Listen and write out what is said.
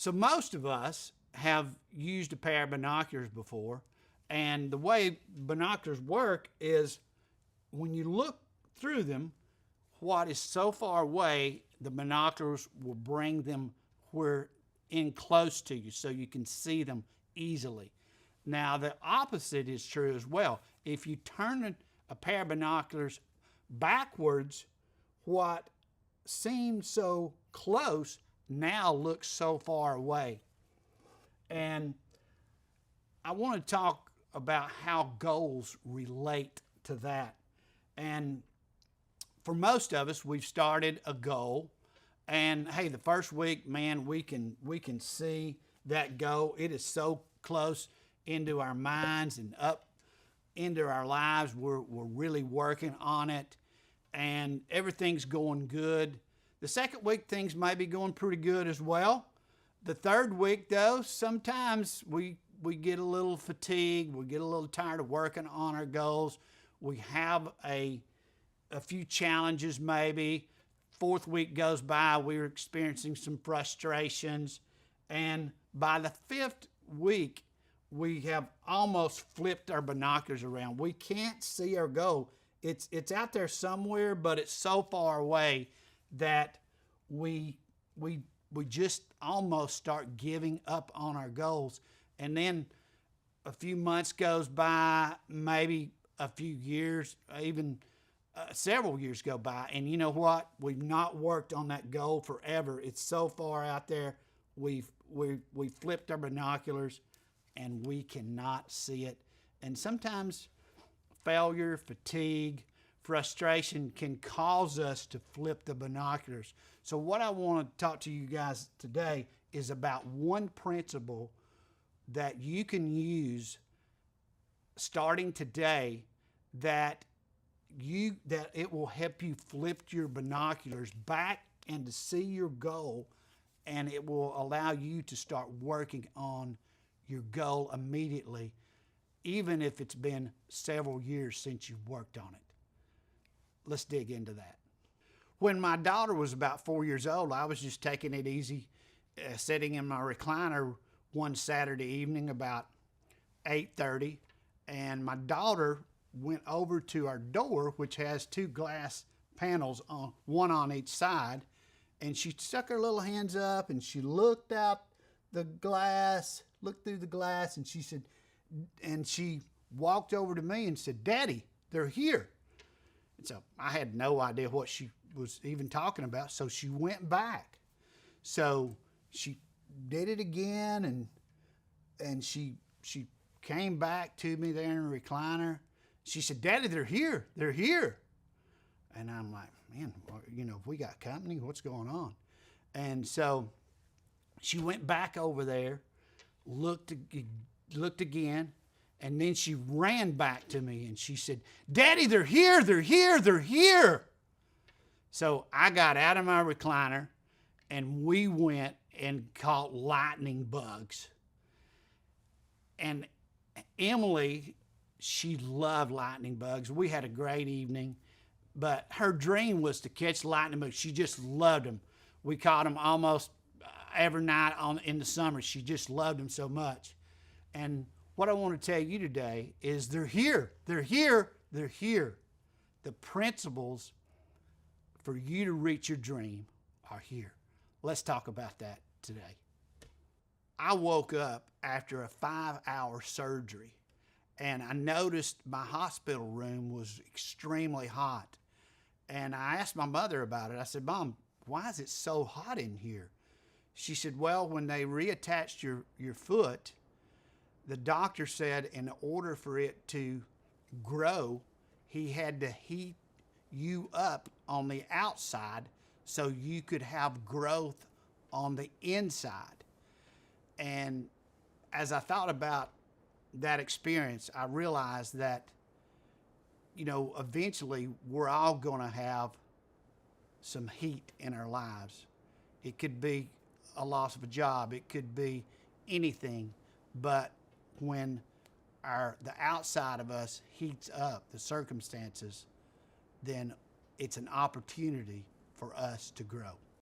So most of us have used a pair of binoculars before, and the way binoculars work is when you look through them, what is so far away, the binoculars will bring them where in close to you so you can see them easily. Now, the opposite is true as well. If you turn a pair of binoculars backwards, what seemed so close now looks so far away. And I want to talk about how goals relate to that. And for most of us, we've started a goal, and hey, the first week, man, we can see that goal. It is so close into our minds and up into our lives. We're really working on it, and everything's going good. The second week, things may be going pretty good as well. The third week, though, sometimes we get a little fatigued. We get a little tired of working on our goals. We have a few challenges maybe. Fourth week goes by, we're experiencing some frustrations. And by the fifth week, we have almost flipped our binoculars around. We can't see our goal. It's out there somewhere, but it's so far away that we just almost start giving up on our goals. And then a few months goes by, maybe a few years, even several years go by, and you know what? We've not worked on that goal forever. It's so far out there. We've flipped our binoculars, and we cannot see it. And sometimes failure, fatigue, frustration can cause us to flip the binoculars. So what I want to talk to you guys today is about one principle that you can use starting today that it will help you flip your binoculars back and to see your goal, and it will allow you to start working on your goal immediately, even if it's been several years since you've worked on it. Let's dig into that. When my daughter was about 4 years old, I was just taking it easy, sitting in my recliner one Saturday evening about 8:30, and my daughter went over to our door, which has two glass panels, one on each side, and she stuck her little hands up and she looked out the glass, looked through the glass, and she walked over to me and said, "Daddy, they're here." And so I had no idea what she was even talking about, so she went back. So she did it again, and she came back to me there in the recliner. She said, "Daddy, they're here. They're here." And I'm like, man, we got company. What's going on? And so she went back over there, looked again, and then she ran back to me and she said, "Daddy, they're here. They're here. They're here." So I got out of my recliner and we went and caught lightning bugs. And Emily, she loved lightning bugs. We had a great evening, but her dream was to catch lightning bugs. She just loved them. We caught them almost every night in the summer. She just loved them so much. And what I want to tell you today is they're here. They're here. They're here. The principles for you to reach your dream are here. Let's talk about that today. I woke up after a 5-hour surgery, and I noticed my hospital room was extremely hot. And I asked my mother about it. I said, "Mom, why is it so hot in here?" She said, "Well, when they reattached your foot, the doctor said in order for it to grow, he had to heat you up on the outside so you could have growth on the inside." And as I thought about that experience, I realized that, eventually we're all going to have some heat in our lives. It could be a loss of a job. It could be anything. But when the outside of us heats up, the circumstances, then it's an opportunity for us to grow.